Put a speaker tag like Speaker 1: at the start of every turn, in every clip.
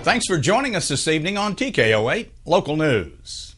Speaker 1: Thanks for joining us this evening on TKO8 Local News.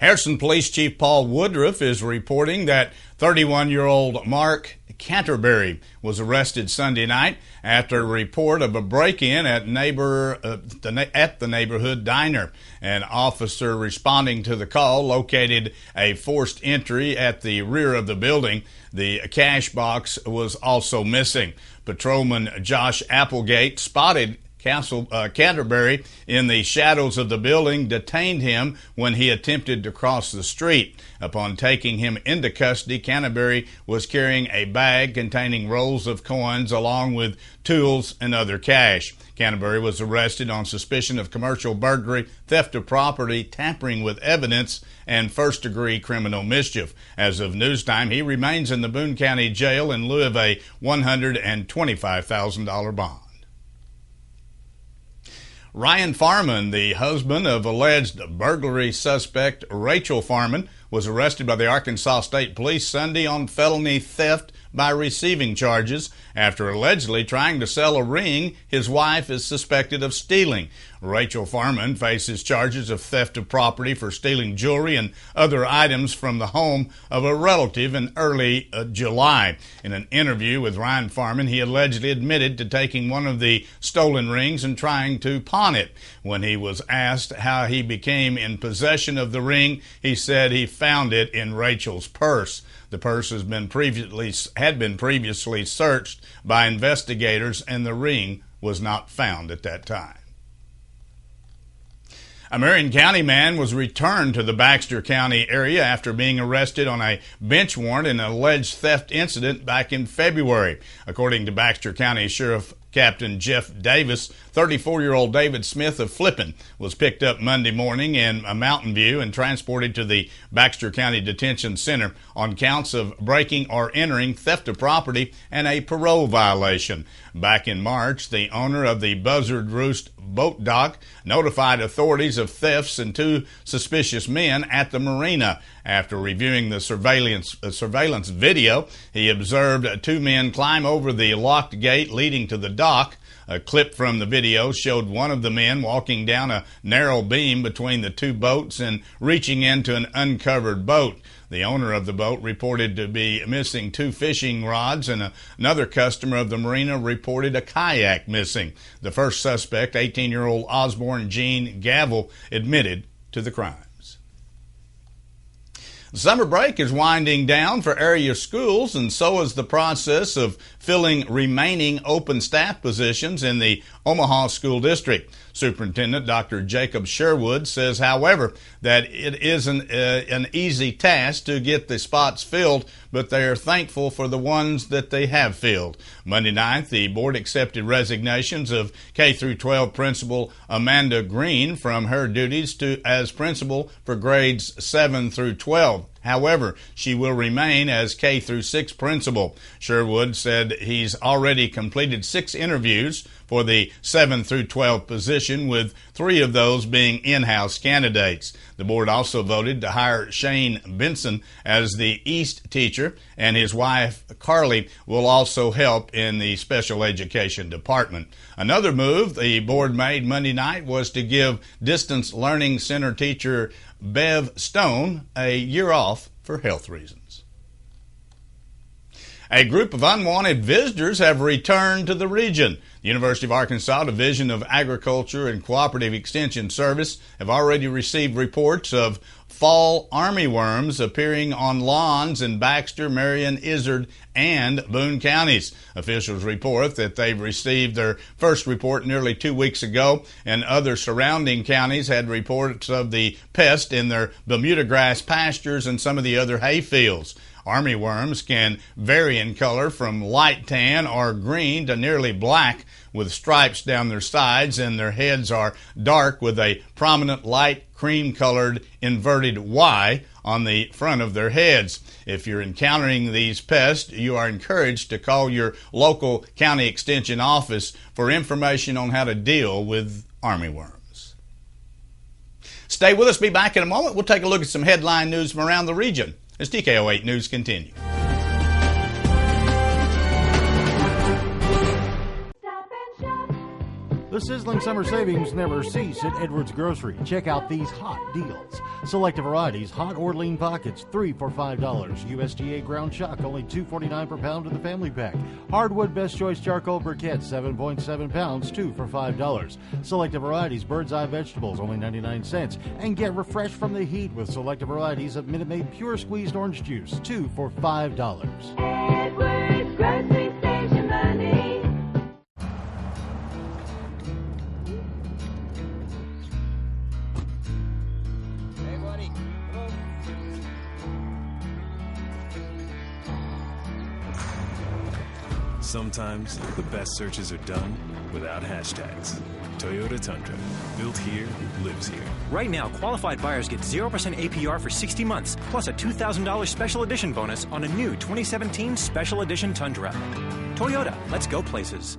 Speaker 1: Harrison Police Chief Paul Woodruff is reporting that 31-year-old Mark Canterbury was arrested Sunday night after a report of a break-in at the neighborhood diner. An officer responding to the call located a forced entry at the rear of the building. The cash box was also missing. Patrolman Josh Applegate spotted Canterbury in the shadows of the building, detained him when he attempted to cross the street. Upon taking him into custody, Canterbury was carrying a bag containing rolls of coins along with tools and other cash. Canterbury was arrested on suspicion of commercial burglary, theft of property, tampering with evidence, and first-degree criminal mischief. As of news time, he remains in the Boone County Jail in lieu of a $125,000 bond. Ryan Farman, the husband of alleged burglary suspect Rachel Farman, was arrested by the Arkansas State Police Sunday on felony theft by receiving charges after allegedly trying to sell a ring his wife is suspected of stealing. Rachel Farman faces charges of theft of property for stealing jewelry and other items from the home of a relative in early July. In an interview with Ryan Farman, he allegedly admitted to taking one of the stolen rings and trying to pawn it. When he was asked how he became in possession of the ring, he said he found it in Rachel's purse. The purse had been previously searched by investigators, and the ring was not found at that time. A Marion County man was returned to the Baxter County area after being arrested on a bench warrant in an alleged theft incident back in February. According to Baxter County Sheriff Captain Jeff Davis, 34-year-old David Smith of Flatten was picked up Monday morning in Mountain View and transported to the Baxter County Detention Center on counts of breaking or entering, theft of property, and a parole violation. Back in March, the owner of the Buzzard Roost boat dock notified authorities of thefts and two suspicious men at the marina. After reviewing the surveillance video, he observed two men climb over the locked gate leading to the dock. A clip from the video showed one of the men walking down a narrow beam between the two boats and reaching into an uncovered boat. The owner of the boat reported to be missing two fishing rods, and another customer of the marina reported a kayak missing. The first suspect, 18-year-old Osborne Gene Gavel, admitted to the crime. The summer break is winding down for area schools, and so is the process of filling remaining open staff positions in the Omaha School District. Superintendent Dr. Jacob Sherwood says, however, that it isn't an easy task to get the spots filled, but they are thankful for the ones that they have filled. Monday night, the board accepted resignations of K-12 principal Amanda Green from her duties as principal for grades 7 through 12. However, she will remain as K-6 principal. Sherwood said he's already completed 6 interviews for the 7 through 12 position, with 3 of those being in-house candidates. The board also voted to hire Shane Benson as the East teacher, and his wife Carly will also help in the special education department. Another move the board made Monday night was to give Distance Learning Center teacher Bev Stone a year off for health reasons. A group of unwanted visitors have returned to the region. The University of Arkansas Division of Agriculture and Cooperative Extension Service have already received reports of fall armyworms appearing on lawns in Baxter, Marion, Izard, and Boone counties. Officials report that they've received their first report nearly 2 weeks ago, and other surrounding counties had reports of the pest in their Bermuda grass pastures and some of the other hay fields. Armyworms can vary in color from light tan or green to nearly black, with stripes down their sides, and their heads are dark with a prominent light cream-colored inverted Y on the front of their heads. If you're encountering these pests, you are encouraged to call your local county extension office for information on how to deal with armyworms. Stay with us. Be back in a moment. We'll take a look at some headline news from around the region as TKO8 News continues.
Speaker 2: The sizzling summer savings never cease at Edwards Grocery. Check out these hot deals. Selected varieties, hot or lean pockets, 3 for $5. USDA ground chuck, only $2.49 per pound in the family pack. Hardwood Best Choice charcoal briquettes, 7.7 pounds, 2 for $5. Selected varieties, bird's eye vegetables, only 99 cents. And get refreshed from the heat with selected varieties of Minute Maid pure squeezed orange juice, 2 for $5.
Speaker 3: Edwards Grocery Station money.
Speaker 4: Sometimes the best searches are done without hashtags. Toyota Tundra. Built here, lives here.
Speaker 5: Right now, qualified buyers get 0% APR for 60 months, plus a $2,000 special edition bonus on a new 2017 Special Edition Tundra. Toyota, let's go places.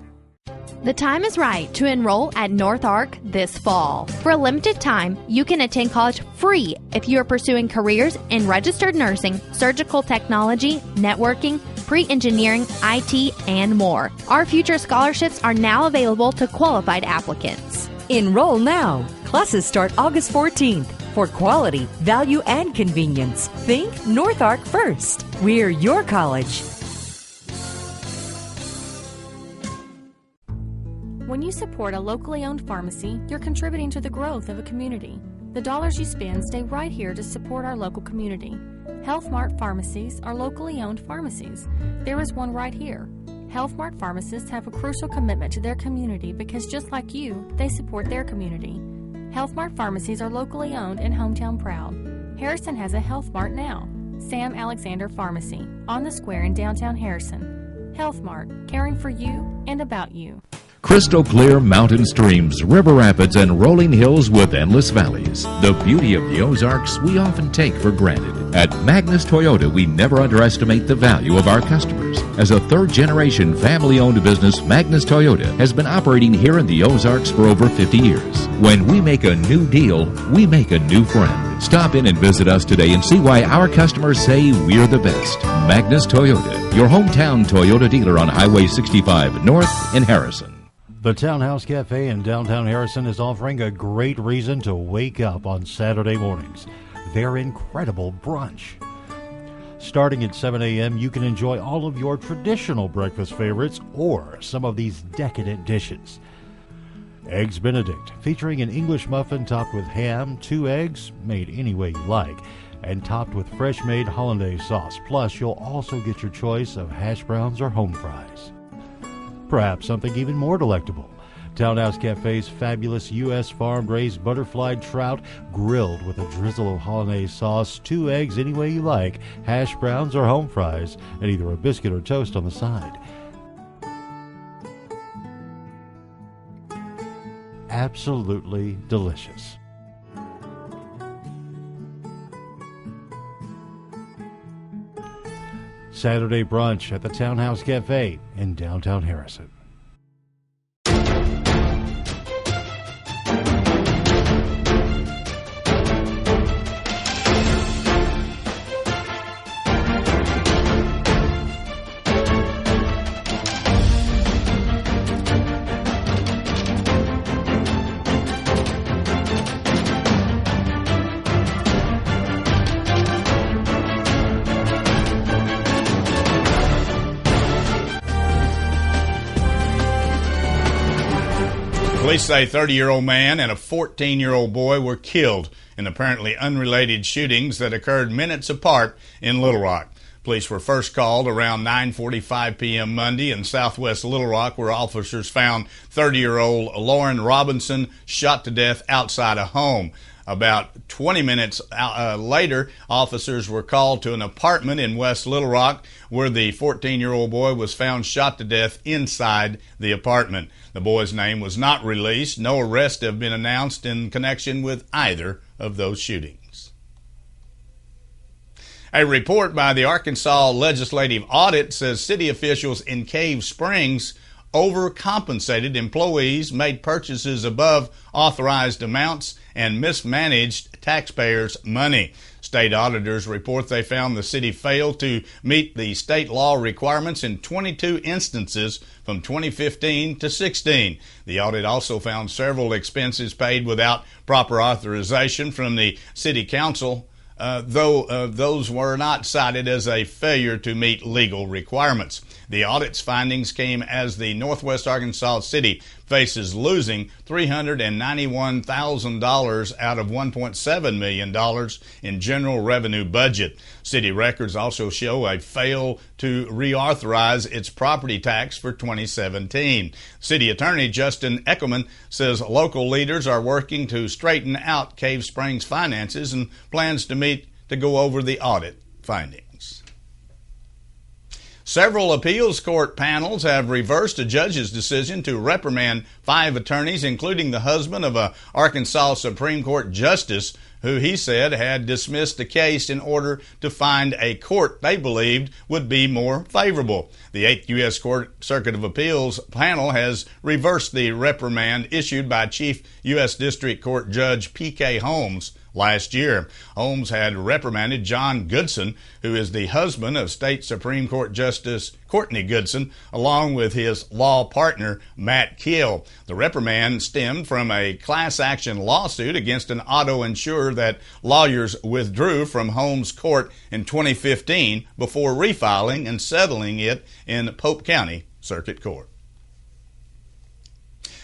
Speaker 6: The time is right to enroll at North Ark this fall. For a limited time, you can attend college free if you are pursuing careers in registered nursing, surgical technology, networking, pre-engineering, IT, and more. Our future scholarships are now available to qualified applicants.
Speaker 7: Enroll now. Classes start August 14th. For quality, value, and convenience, think North Ark first. We're your college.
Speaker 8: When you support a locally owned pharmacy, you're contributing to the growth of a community. The dollars you spend stay right here to support our local community. Health Mart pharmacies are locally owned pharmacies. There is one right here. Health Mart pharmacists have a crucial commitment to their community because just like you, they support their community. Health Mart pharmacies are locally owned and hometown proud. Harrison has a Health Mart now. Sam Alexander Pharmacy, on the square in downtown Harrison. Health Mart, caring for you and about you.
Speaker 9: Crystal clear mountain streams, river rapids, and rolling hills with endless valleys. The beauty of the Ozarks we often take for granted. At Magnus Toyota, we never underestimate the value of our customers. As a third-generation family-owned business, Magnus Toyota has been operating here in the Ozarks for over 50 years. When we make a new deal, we make a new friend. Stop in and visit us today and see why our customers say we're the best. Magnus Toyota, your hometown Toyota dealer on Highway 65 North in Harrison.
Speaker 2: The Townhouse Cafe in downtown Harrison is offering a great reason to wake up on Saturday mornings. Their incredible brunch. Starting at 7 a.m., you can enjoy all of your traditional breakfast favorites or some of these decadent dishes. Eggs Benedict, featuring an English muffin topped with ham, 2 eggs, made any way you like, and topped with fresh-made hollandaise sauce. Plus, you'll also get your choice of hash browns or home fries. Perhaps something even more delectable. Townhouse Cafe's fabulous U.S. farm-raised butterfly trout grilled with a drizzle of hollandaise sauce, 2 eggs any way you like, hash browns or home fries, and either a biscuit or toast on the side. Absolutely delicious. Saturday brunch at the Townhouse Cafe in downtown Harrison.
Speaker 1: Police say a 30-year-old man and a 14-year-old boy were killed in apparently unrelated shootings that occurred minutes apart in Little Rock. Police were first called around 9:45 p.m. Monday in southwest Little Rock, where officers found 30-year-old Lauren Robinson shot to death outside a home. About 20 minutes later, officers were called to an apartment in West Little Rock where the 14-year-old boy was found shot to death inside the apartment. The boy's name was not released. No arrests have been announced in connection with either of those shootings. A report by the Arkansas Legislative Audit says city officials in Cave Springs overcompensated employees, made purchases above authorized amounts, and mismanaged taxpayers' money. state auditors report they found the city failed to meet the state law requirements in 22 instances from 2015 to 16. The audit also found several expenses paid without proper authorization from the city council, though those were not cited as a failure to meet legal requirements. The audit's findings came as the Northwest Arkansas City faces losing $391,000 out of $1.7 million in general revenue budget. City records also show a fail to reauthorize its property tax for 2017. City Attorney Justin Eckelman says local leaders are working to straighten out Cave Springs' finances and plans to meet to go over the audit findings. Several appeals court panels have reversed a judge's decision to reprimand 5 attorneys, including the husband of a Arkansas Supreme Court justice who he said had dismissed the case in order to find a court they believed would be more favorable. The 8th U.S. Circuit of Appeals panel has reversed the reprimand issued by Chief U.S. District Court Judge P.K. Holmes last year. Holmes had reprimanded John Goodson, who is the husband of State Supreme Court Justice Courtney Goodson, along with his law partner, Matt Kill. The reprimand stemmed from a class action lawsuit against an auto insurer that lawyers withdrew from Holmes' court in 2015 before refiling and settling it in Pope County Circuit Court.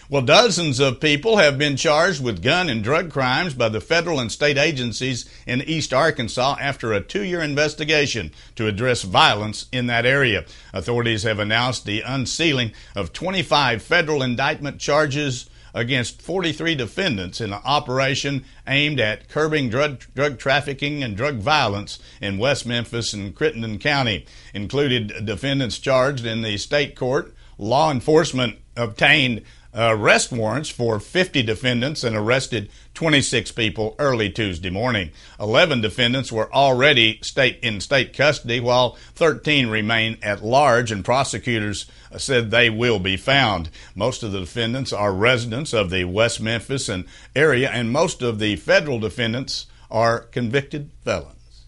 Speaker 1: Well, dozens of people have been charged with gun and drug crimes by the federal and state agencies in East Arkansas after a 2-year investigation to address violence in that area. Authorities have announced the unsealing of 25 federal indictment charges against 43 defendants in an operation aimed at curbing drug trafficking and drug violence in West Memphis and Crittenden County. Included defendants charged in the state court. Law enforcement obtained arrest warrants for 50 defendants and arrested 26 people early Tuesday morning. 11 defendants were already in state custody, while 13 remain at large, and prosecutors said they will be found. Most of the defendants are residents of the West Memphis area, and most of the federal defendants are convicted felons.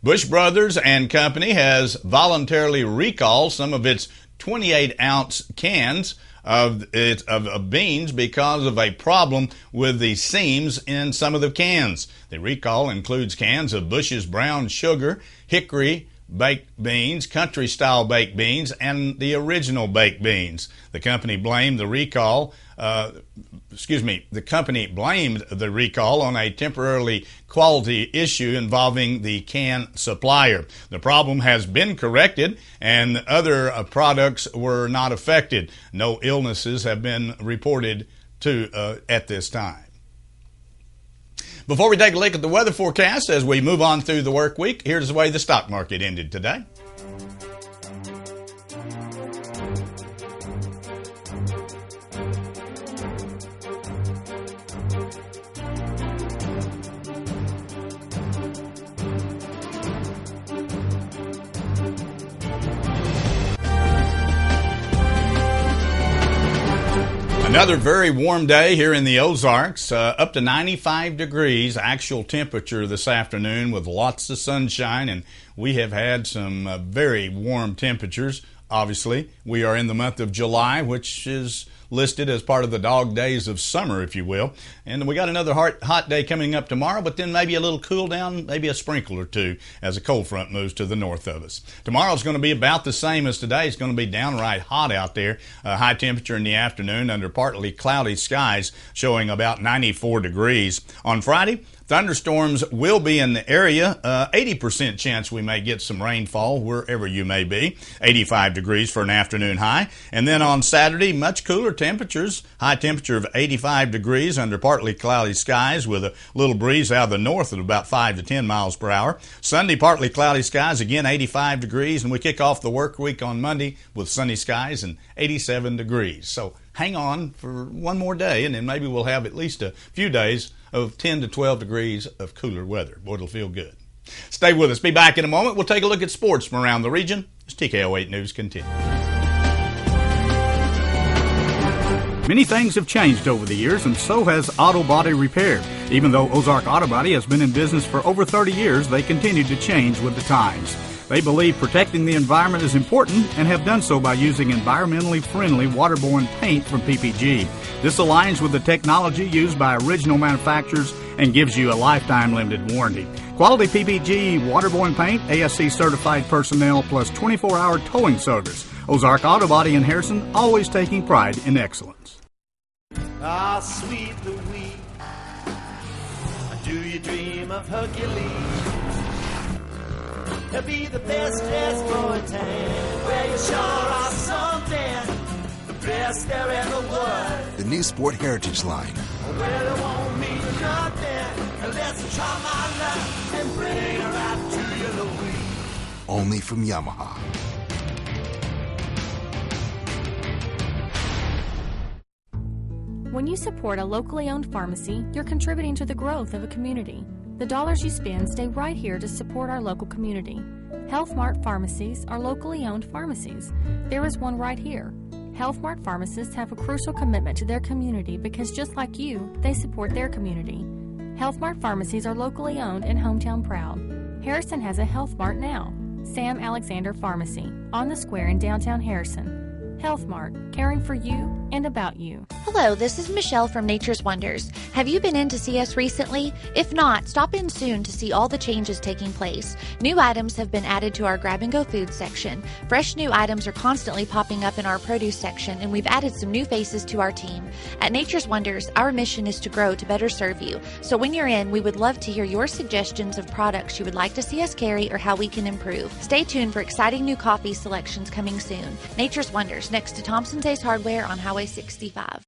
Speaker 1: Bush Brothers and Company has voluntarily recalled some of its 28-ounce cans of beans because of a problem with the seams in some of the cans. The recall includes cans of Bush's brown sugar, hickory baked beans, country style baked beans, and the original baked beans. The company blamed the recall on a temporarily quality issue involving the can supplier. The problem has been corrected and other products were not affected. No illnesses have been reported at this time. Before we take a look at the weather forecast as we move on through the work week, here's the way the stock market ended today. Another very warm day here in the Ozarks, up to 95 degrees actual temperature this afternoon with lots of sunshine, and we have had some very warm temperatures. Obviously, we are in the month of July, which is listed as part of the dog days of summer, if you will. And we got another hot day coming up tomorrow, but then maybe a little cool down, maybe a sprinkle or two as a cold front moves to the north of us. Tomorrow's going to be about the same as today. It's going to be downright hot out there. High temperature in the afternoon under partly cloudy skies, showing about 94 degrees. On Friday, thunderstorms will be in the area. 80% chance we may get some rainfall wherever you may be. 85 degrees for an afternoon high. And then on Saturday, much cooler temperatures. High temperature of 85 degrees under partly cloudy skies with a little breeze out of the north at about 5 to 10 miles per hour. Sunday, partly cloudy skies, again 85 degrees. And we kick off the work week on Monday with sunny skies and 87 degrees. So hang on for one more day, and then maybe we'll have at least a few days of 10 to 12 degrees of cooler weather. Boy, it'll feel good. Stay with us. Be back in a moment. We'll take a look at sports from around the region as TKO8 News continues. Many things have changed over the years, and so has auto body repair.
Speaker 10: Even though Ozark Auto Body has been in business for over 30 years, they continue to change with the times. They believe protecting the environment is important and have done so by using environmentally friendly waterborne paint from PPG. This aligns with the technology used by original manufacturers and gives you a lifetime limited warranty. Quality PPG waterborne paint, ASC certified personnel, plus 24-hour towing service. Ozark Auto Body in Harrison, always taking pride in excellence.
Speaker 11: Ah, sweet Louise, do you dream of Hercules? He'll be the best dressed boy in town, where you sure are something, the best there ever was.
Speaker 12: The new Sport Heritage line.
Speaker 11: Well, it won't mean nothing unless I try my luck and bring her out to you, Louise.
Speaker 12: Only from Yamaha.
Speaker 8: When you support a locally owned pharmacy, you're contributing to the growth of a community. The dollars you spend stay right here to support our local community. Health Mart pharmacies are locally owned pharmacies. There is one right here. Health Mart pharmacists have a crucial commitment to their community because just like you, they support their community. Health Mart pharmacies are locally owned and hometown proud. Harrison has a Health Mart now. Sam Alexander Pharmacy, on the square in downtown Harrison. Health Mart, caring for you and about you.
Speaker 6: Hello, this is Michelle from Nature's Wonders. Have you been in to see us recently? If not, stop in soon to see all the changes taking place. New items have been added to our grab-and-go food section. Fresh new items are constantly popping up in our produce section, and we've added some new faces to our team. At Nature's Wonders, our mission is to grow to better serve you. So when you're in, we would love to hear your suggestions of products you would like to see us carry or how we can improve. Stay tuned for exciting new coffee selections coming soon. Nature's Wonders, next to Thompson's Ace Hardware on Highway 65.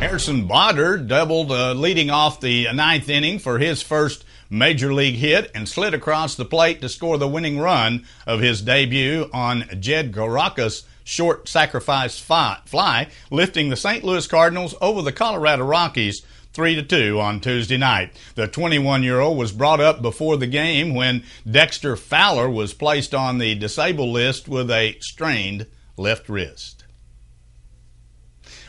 Speaker 1: Harrison Bodder doubled leading off the ninth inning for his first major league hit and slid across the plate to score the winning run of his debut on Jed Garaka's short sacrifice fly, lifting the St. Louis Cardinals over the Colorado Rockies 3-2 on Tuesday night. The 21-year-old was brought up before the game when Dexter Fowler was placed on the disabled list with a strained left wrist.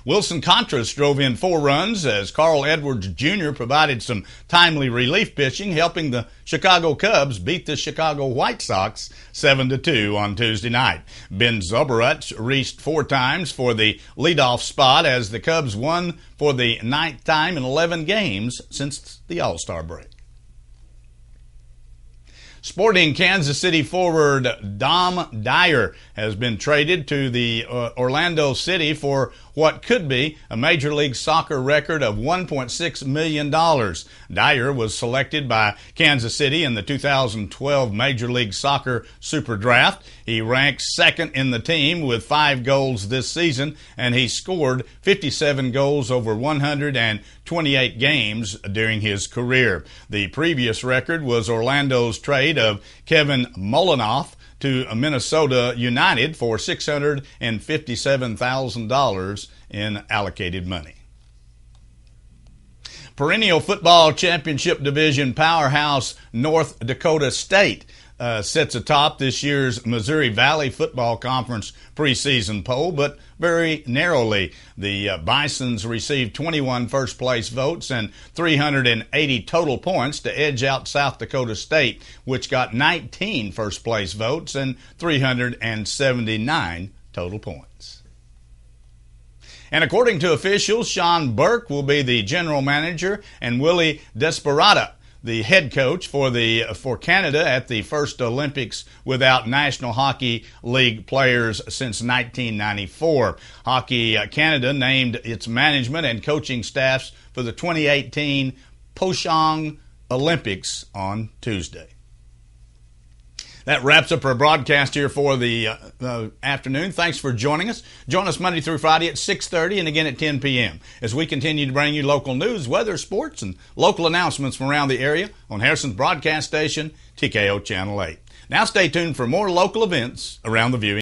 Speaker 1: Wilson Contreras drove in 4 runs as Carl Edwards Jr. provided some timely relief pitching, helping the Chicago Cubs beat the Chicago White Sox 7-2 on Tuesday night. Ben Zobarat reached 4 times for the leadoff spot as the Cubs won for the 9th time in 11 games since the All-Star break. Sporting Kansas City forward Dom Dyer has been traded to the Orlando City for what could be a Major League Soccer record of $1.6 million. Dyer was selected by Kansas City in the 2012 Major League Soccer Super Draft. He ranks second in the team with 5 goals this season, and he scored 57 goals over 128 games during his career. The previous record was Orlando's trade of Kevin Molinoff to Minnesota United for $657,000 in allocated money. Perennial football championship division powerhouse North Dakota State sits atop this year's Missouri Valley Football Conference preseason poll, but very narrowly. The Bisons received 21 first-place votes and 380 total points to edge out South Dakota State, which got 19 first-place votes and 379 total points. And according to officials, Sean Burke will be the general manager and Willie Desperata the head coach for Canada at the first Olympics without National Hockey League players since 1994. Hockey Canada named its management and coaching staffs for the 2018 Pyeongchang Olympics on Tuesday. That wraps up our broadcast here for the afternoon. Thanks for joining us. Join us Monday through Friday at 6:30 and again at 10 p.m. as we continue to bring you local news, weather, sports, and local announcements from around the area on Harrison's broadcast station, TKO Channel 8. Now stay tuned for more local events around the viewing.